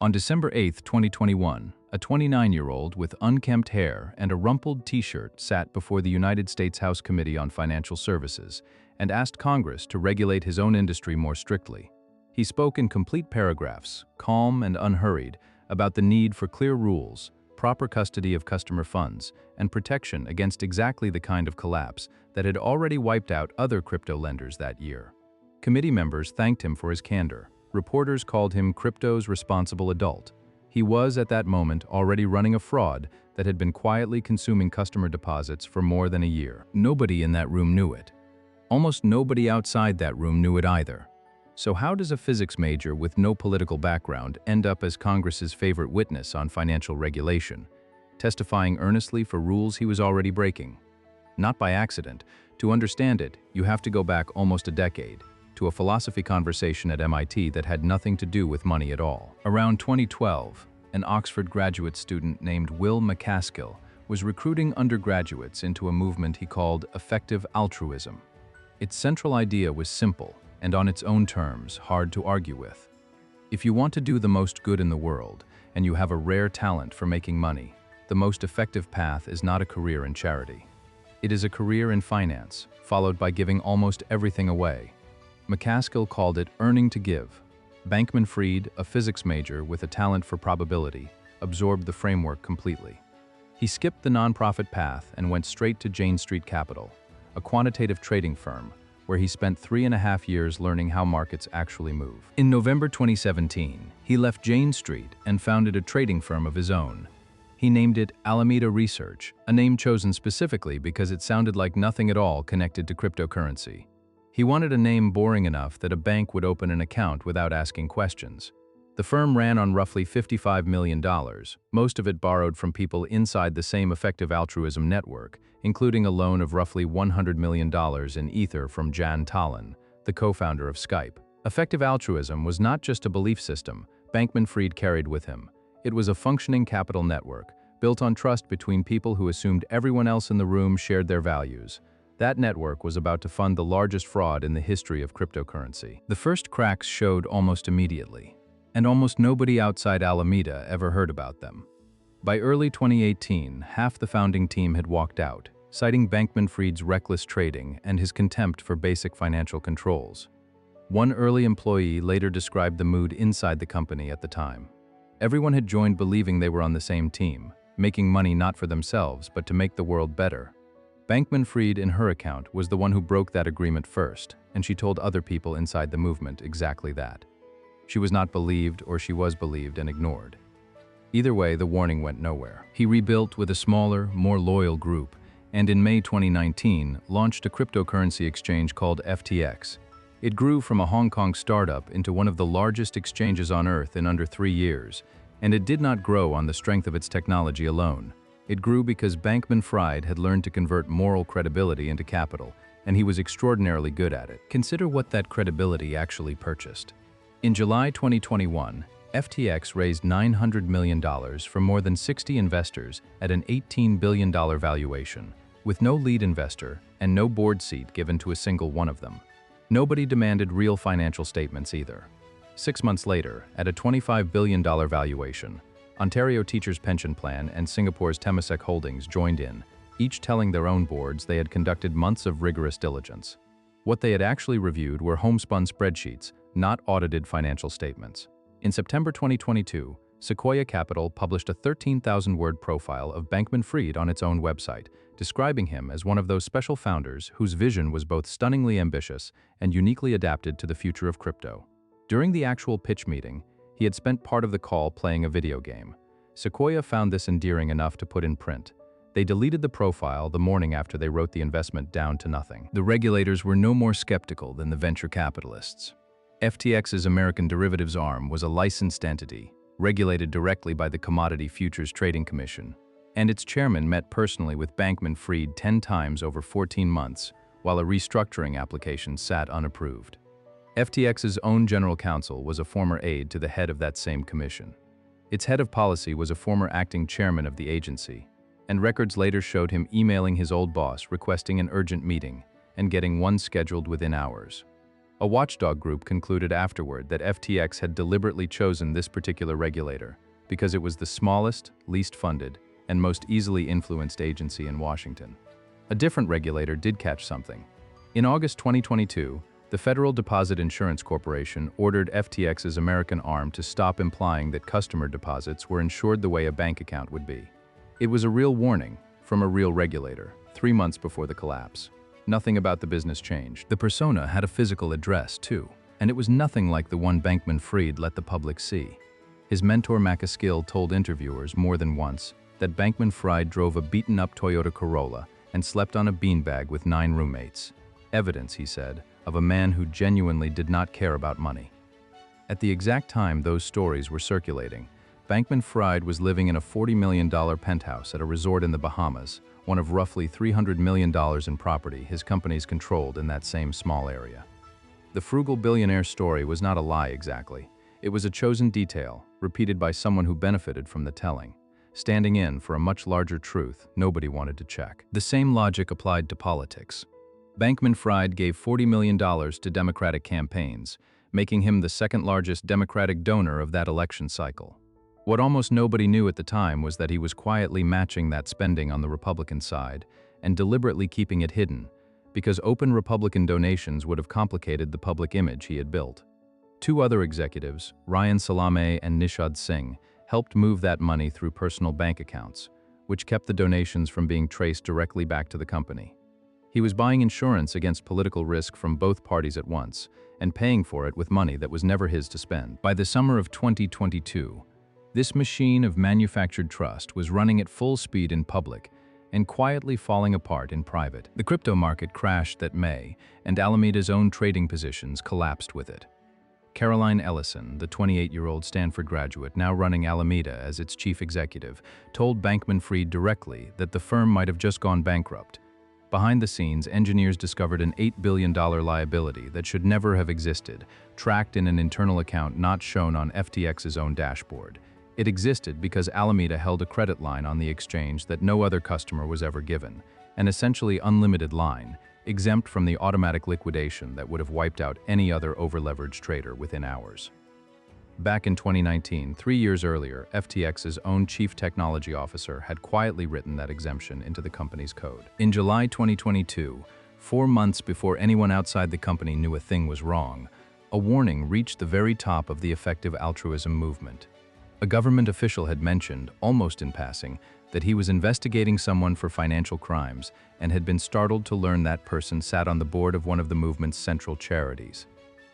On December 8, 2021, a 29-year-old with unkempt hair and a rumpled t-shirt sat before the United States House Committee on Financial Services and asked Congress to regulate his own industry more strictly. He spoke in complete paragraphs, calm and unhurried, about the need for clear rules, proper custody of customer funds, and protection against exactly the kind of collapse that had already wiped out other crypto lenders that year. Committee members thanked him for his candor. Reporters called him crypto's responsible adult. He was, at that moment, already running a fraud that had been quietly consuming customer deposits for more than a year. Nobody in that room knew it. Almost nobody outside that room knew it either. So how does a physics major with no political background end up as Congress's favorite witness on financial regulation, testifying earnestly for rules he was already breaking? Not by accident. To understand it, you have to go back almost a decade, to a philosophy conversation at MIT that had nothing to do with money at all. Around 2012, an Oxford graduate student named Will MacAskill was recruiting undergraduates into a movement he called effective altruism. Its central idea was simple, and on its own terms, hard to argue with. If you want to do the most good in the world, and you have a rare talent for making money, the most effective path is not a career in charity. It is a career in finance, followed by giving almost everything away. MacAskill called it earning to give. Bankman-Fried, a physics major with a talent for probability, absorbed the framework completely. He skipped the nonprofit path and went straight to Jane Street Capital, a quantitative trading firm, where he spent 3.5 years learning how markets actually move. In November 2017, he left Jane Street and founded a trading firm of his own. He named it Alameda Research, a name chosen specifically because it sounded like nothing at all connected to cryptocurrency. He wanted a name boring enough that a bank would open an account without asking questions. The firm ran on roughly $55 million, most of it borrowed from people inside the same effective altruism network, including a loan of roughly $100 million in Ether from Jan Tallinn, the co-founder of Skype. Effective altruism was not just a belief system Bankman-Fried carried with him. It was a functioning capital network, built on trust between people who assumed everyone else in the room shared their values. That network was about to fund the largest fraud in the history of cryptocurrency. The first cracks showed almost immediately, and almost nobody outside Alameda ever heard about them. By early 2018, half the founding team had walked out, citing Bankman-Fried's reckless trading and his contempt for basic financial controls. One early employee later described the mood inside the company at the time. Everyone had joined believing they were on the same team, making money not for themselves but to make the world better. Bankman-Fried, in her account, was the one who broke that agreement first, and she told other people inside the movement exactly that. She was not believed, or she was believed and ignored. Either way, the warning went nowhere. He rebuilt with a smaller, more loyal group, and in May 2019 launched a cryptocurrency exchange called FTX. It grew from a Hong Kong startup into one of the largest exchanges on Earth in under 3 years, and it did not grow on the strength of its technology alone. It grew because Bankman-Fried had learned to convert moral credibility into capital, and he was extraordinarily good at it. Consider what that credibility actually purchased. In July 2021, FTX raised $900 million from more than 60 investors at an $18 billion valuation, with no lead investor and no board seat given to a single one of them. Nobody demanded real financial statements either. 6 months later, at a $25 billion valuation, Ontario Teachers' Pension Plan and Singapore's Temasek Holdings joined in, each telling their own boards they had conducted months of rigorous diligence. What they had actually reviewed were homespun spreadsheets, not audited financial statements. In September 2022, Sequoia Capital published a 13,000-word profile of Bankman-Fried on its own website, describing him as one of those special founders whose vision was both stunningly ambitious and uniquely adapted to the future of crypto. During the actual pitch meeting, he had spent part of the call playing a video game. Sequoia found this endearing enough to put in print. They deleted the profile the morning after they wrote the investment down to nothing. The regulators were no more skeptical than the venture capitalists. FTX's American derivatives arm was a licensed entity, regulated directly by the Commodity Futures Trading Commission, and its chairman met personally with Bankman-Fried 10 times over 14 months, while a restructuring application sat unapproved. FTX's own general counsel was a former aide to the head of that same commission. Its head of policy was a former acting chairman of the agency, and records later showed him emailing his old boss requesting an urgent meeting and getting one scheduled within hours. A watchdog group concluded afterward that FTX had deliberately chosen this particular regulator because it was the smallest, least funded, and most easily influenced agency in Washington. A different regulator did catch something. In August 2022, the Federal Deposit Insurance Corporation ordered FTX's American arm to stop implying that customer deposits were insured the way a bank account would be. It was a real warning from a real regulator, 3 months before the collapse. Nothing about the business changed. The persona had a physical address, too, and it was nothing like the one Bankman-Fried let the public see. His mentor Macaskill told interviewers more than once that Bankman-Fried drove a beaten-up Toyota Corolla and slept on a beanbag with 9 roommates. Evidence, he said, of a man who genuinely did not care about money. At the exact time those stories were circulating, Bankman-Fried was living in a $40 million penthouse at a resort in the Bahamas, one of roughly $300 million in property his companies controlled in that same small area. The frugal billionaire story was not a lie exactly. It was a chosen detail, repeated by someone who benefited from the telling, standing in for a much larger truth nobody wanted to check. The same logic applied to politics. Bankman-Fried gave $40 million to Democratic campaigns, making him the second largest Democratic donor of that election cycle. What almost nobody knew at the time was that he was quietly matching that spending on the Republican side and deliberately keeping it hidden, because open Republican donations would have complicated the public image he had built. 2 other executives, Ryan Salame and Nishad Singh, helped move that money through personal bank accounts, which kept the donations from being traced directly back to the company. He was buying insurance against political risk from both parties at once, and paying for it with money that was never his to spend. By the summer of 2022, this machine of manufactured trust was running at full speed in public and quietly falling apart in private. The crypto market crashed that May, and Alameda's own trading positions collapsed with it. Caroline Ellison, the 28-year-old Stanford graduate now running Alameda as its chief executive, told Bankman-Fried directly that the firm might have just gone bankrupt. Behind the scenes, engineers discovered an $8 billion liability that should never have existed, tracked in an internal account not shown on FTX's own dashboard. It existed because Alameda held a credit line on the exchange that no other customer was ever given, an essentially unlimited line, exempt from the automatic liquidation that would have wiped out any other over-leveraged trader within hours. Back in 2019, 3 years earlier, FTX's own chief technology officer had quietly written that exemption into the company's code. In July 2022, 4 months before anyone outside the company knew a thing was wrong, a warning reached the very top of the effective altruism movement. A government official had mentioned, almost in passing, that he was investigating someone for financial crimes and had been startled to learn that person sat on the board of one of the movement's central charities.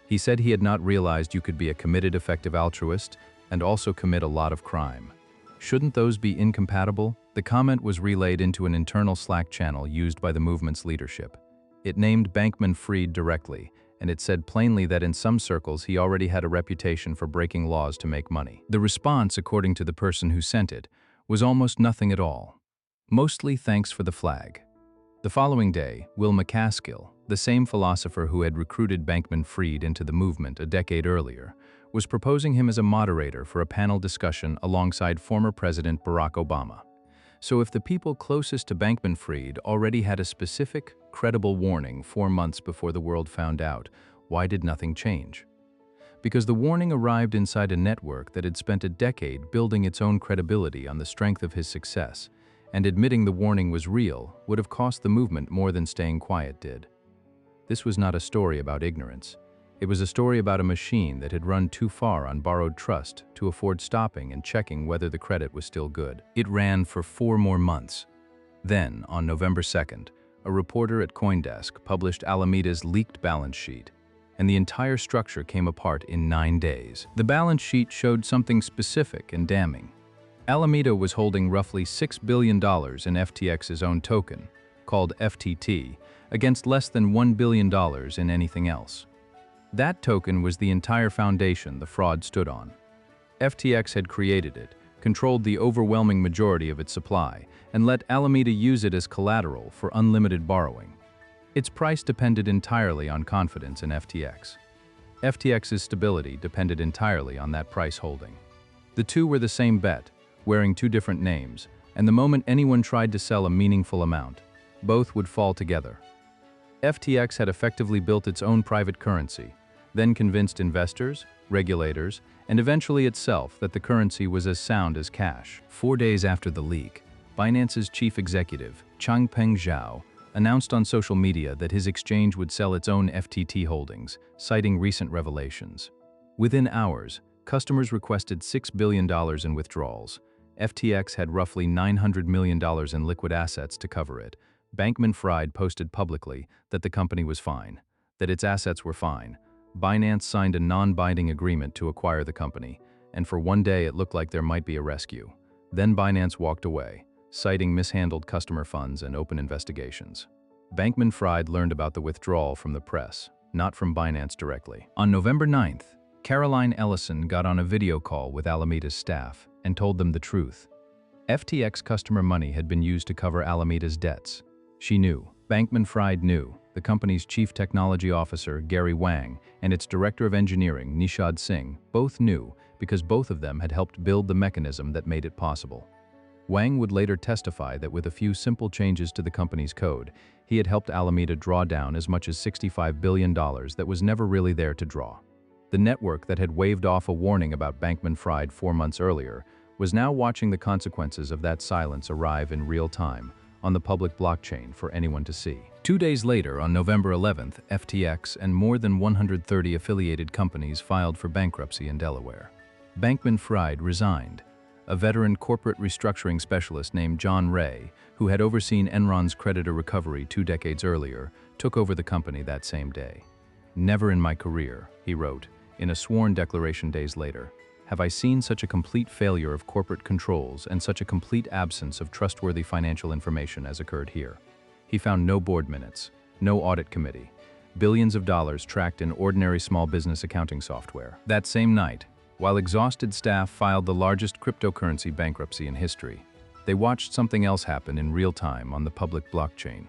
He said he had not realized you could be a committed, effective altruist and also commit a lot of crime. Shouldn't those be incompatible? The comment was relayed into an internal Slack channel used by the movement's leadership. It named Bankman-Fried directly, and it said plainly that in some circles he already had a reputation for breaking laws to make money. The response, according to the person who sent it, was almost nothing at all. Mostly thanks for the flag. The following day, Will Macaskill, the same philosopher who had recruited Bankman-Fried into the movement a decade earlier, was proposing him as a moderator for a panel discussion alongside former President Barack Obama. So if the people closest to Bankman-Fried already had a specific, credible warning 4 months before the world found out, why did nothing change? Because the warning arrived inside a network that had spent a decade building its own credibility on the strength of his success, and admitting the warning was real would have cost the movement more than staying quiet did. This was not a story about ignorance. It was a story about a machine that had run too far on borrowed trust to afford stopping and checking whether the credit was still good. It ran for 4 more months. Then, on November 2nd, a reporter at CoinDesk published Alameda's leaked balance sheet, and the entire structure came apart in 9 days. The balance sheet showed something specific and damning. Alameda was holding roughly $6 billion in FTX's own token, called FTT, against less than $1 billion in anything else. That token was the entire foundation the fraud stood on. FTX had created it, controlled the overwhelming majority of its supply, and let Alameda use it as collateral for unlimited borrowing. Its price depended entirely on confidence in FTX. FTX's stability depended entirely on that price holding. The two were the same bet, wearing 2 different names, and the moment anyone tried to sell a meaningful amount, both would fall together. FTX had effectively built its own private currency, then convinced investors, regulators, and eventually itself that the currency was as sound as cash. 4 days after the leak, Binance's chief executive, Changpeng Zhao, announced on social media that his exchange would sell its own FTT holdings, citing recent revelations. Within hours, customers requested $6 billion in withdrawals. FTX had roughly $900 million in liquid assets to cover it. Bankman-Fried posted publicly that the company was fine, that its assets were fine. Binance signed a non-binding agreement to acquire the company, and for one day it looked like there might be a rescue. Then Binance walked away, citing mishandled customer funds and open investigations. Bankman-Fried learned about the withdrawal from the press, not from Binance directly. On November 9th, Caroline Ellison got on a video call with Alameda's staff and told them the truth. FTX customer money had been used to cover Alameda's debts. She knew. Bankman-Fried knew. The company's chief technology officer, Gary Wang, and its director of engineering, Nishad Singh, both knew because both of them had helped build the mechanism that made it possible. Wang would later testify that with a few simple changes to the company's code, he had helped Alameda draw down as much as $65 billion that was never really there to draw. The network that had waved off a warning about Bankman-Fried 4 months earlier was now watching the consequences of that silence arrive in real time on the public blockchain for anyone to see. 2 days later, on November 11th, FTX and more than 130 affiliated companies filed for bankruptcy in Delaware. Bankman-Fried resigned. A veteran corporate restructuring specialist named John Ray, who had overseen Enron's creditor recovery 2 decades earlier, took over the company that same day. "Never in my career," he wrote, in a sworn declaration days later, "have I seen such a complete failure of corporate controls and such a complete absence of trustworthy financial information as occurred here." He found no board minutes, no audit committee, billions of dollars tracked in ordinary small business accounting software. That same night, while exhausted staff filed the largest cryptocurrency bankruptcy in history, they watched something else happen in real time on the public blockchain.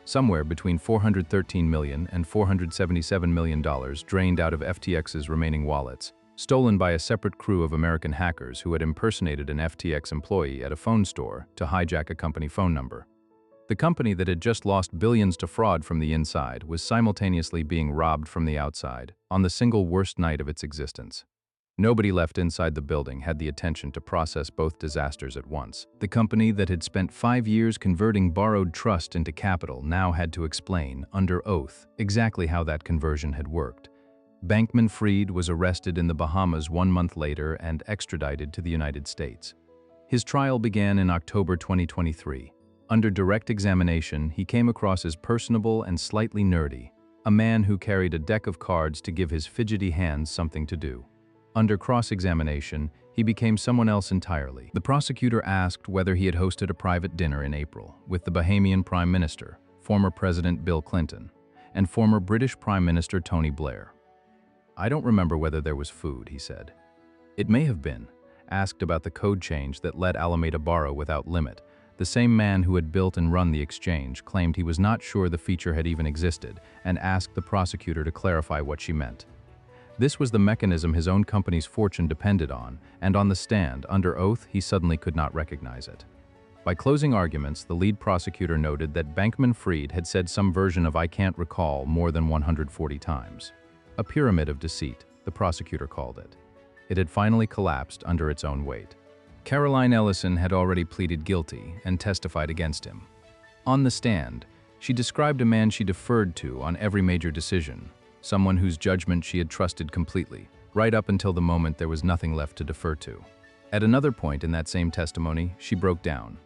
Somewhere between $413 million and $477 million drained out of FTX's remaining wallets, stolen by a separate crew of American hackers who had impersonated an FTX employee at a phone store to hijack a company phone number. The company that had just lost billions to fraud from the inside was simultaneously being robbed from the outside on the single worst night of its existence. Nobody left inside the building had the attention to process both disasters at once. The company that had spent 5 years converting borrowed trust into capital now had to explain, under oath, exactly how that conversion had worked. Bankman-Fried was arrested in the Bahamas 1 month later and extradited to the United States. His trial began in October 2023. Under direct examination, he came across as personable and slightly nerdy, a man who carried a deck of cards to give his fidgety hands something to do. Under cross-examination, he became someone else entirely. The prosecutor asked whether he had hosted a private dinner in April with the Bahamian Prime Minister, former President Bill Clinton, and former British Prime Minister Tony Blair. "I don't remember whether there was food," he said. It may have been. Asked about the code change that let Alameda borrow without limit, the same man who had built and run the exchange claimed he was not sure the feature had even existed and asked the prosecutor to clarify what she meant. This was the mechanism his own company's fortune depended on, and on the stand, under oath, he suddenly could not recognize it. By closing arguments, the lead prosecutor noted that Bankman-Fried had said some version of "I can't recall" more than 140 times. A pyramid of deceit, the prosecutor called it. It had finally collapsed under its own weight. Caroline Ellison had already pleaded guilty and testified against him. On the stand, she described a man she deferred to on every major decision, someone whose judgment she had trusted completely, right up until the moment there was nothing left to defer to. At another point in that same testimony, she broke down.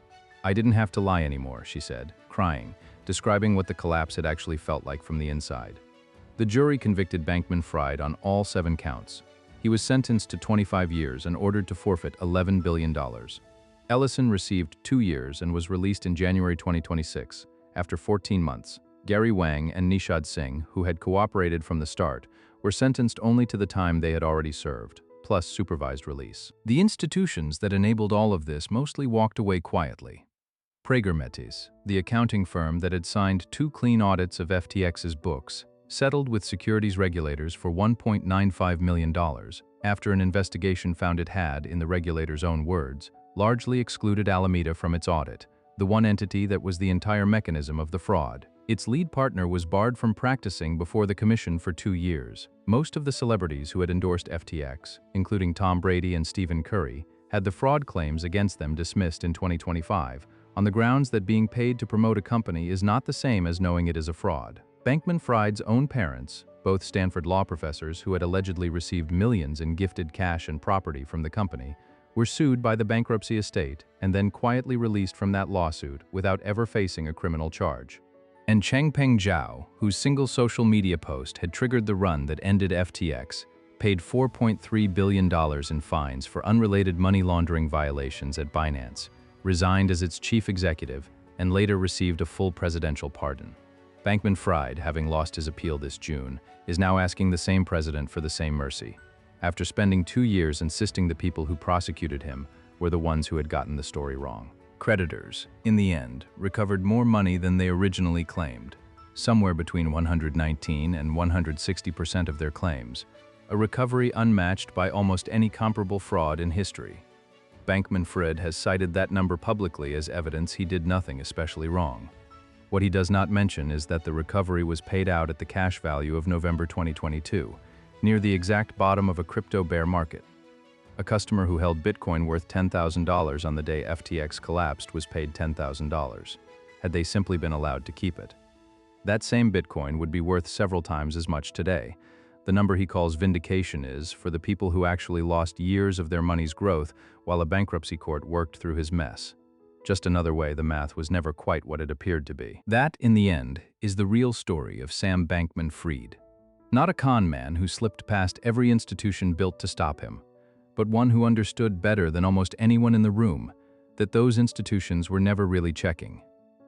"I didn't have to lie anymore," she said, crying, describing what the collapse had actually felt like from the inside. The jury convicted Bankman-Fried on all 7 counts. He was sentenced to 25 years and ordered to forfeit $11 billion. Ellison received 2 years and was released in January 2026, after 14 months. Gary Wang and Nishad Singh, who had cooperated from the start, were sentenced only to the time they had already served, plus supervised release. The institutions that enabled all of this mostly walked away quietly. Prager Metis, the accounting firm that had signed 2 clean audits of FTX's books, settled with securities regulators for $1.95 million after an investigation found it had, in the regulator's own words, largely excluded Alameda from its audit, the one entity that was the entire mechanism of the fraud. Its lead partner was barred from practicing before the commission for 2 years. Most of the celebrities who had endorsed FTX, including Tom Brady and Stephen Curry, had the fraud claims against them dismissed in 2025, on the grounds that being paid to promote a company is not the same as knowing it is a fraud. Bankman-Fried's own parents, both Stanford law professors who had allegedly received millions in gifted cash and property from the company, were sued by the bankruptcy estate and then quietly released from that lawsuit without ever facing a criminal charge. And Changpeng Zhao, whose single social media post had triggered the run that ended FTX, paid $4.3 billion in fines for unrelated money laundering violations at Binance, resigned as its chief executive, and later received a full presidential pardon. Bankman-Fried, having lost his appeal this June, is now asking the same president for the same mercy, after spending 2 years insisting the people who prosecuted him were the ones who had gotten the story wrong. Creditors, in the end, recovered more money than they originally claimed, somewhere between 119 and 160% of their claims, a recovery unmatched by almost any comparable fraud in history. Bankman-Fried has cited that number publicly as evidence he did nothing especially wrong. What he does not mention is that the recovery was paid out at the cash value of November 2022, near the exact bottom of a crypto bear market. A customer who held Bitcoin worth $10,000 on the day FTX collapsed was paid $10,000, had they simply been allowed to keep it. That same Bitcoin would be worth several times as much today. The number he calls vindication is for the people who actually lost years of their money's growth while a bankruptcy court worked through his mess. Just another way the math was never quite what it appeared to be. That, in the end, is the real story of Sam Bankman-Fried. Not a con man who slipped past every institution built to stop him, but one who understood better than almost anyone in the room that those institutions were never really checking.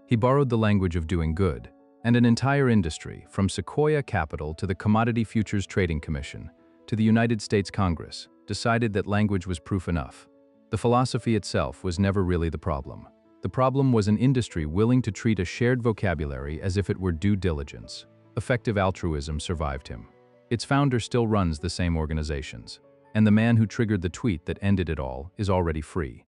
He borrowed the language of doing good, and an entire industry, from Sequoia Capital to the Commodity Futures Trading Commission to the United States Congress, decided that language was proof enough. The philosophy itself was never really the problem. The problem was an industry willing to treat a shared vocabulary as if it were due diligence. Effective altruism survived him. Its founder still runs the same organizations, and the man who triggered the tweet that ended it all is already free.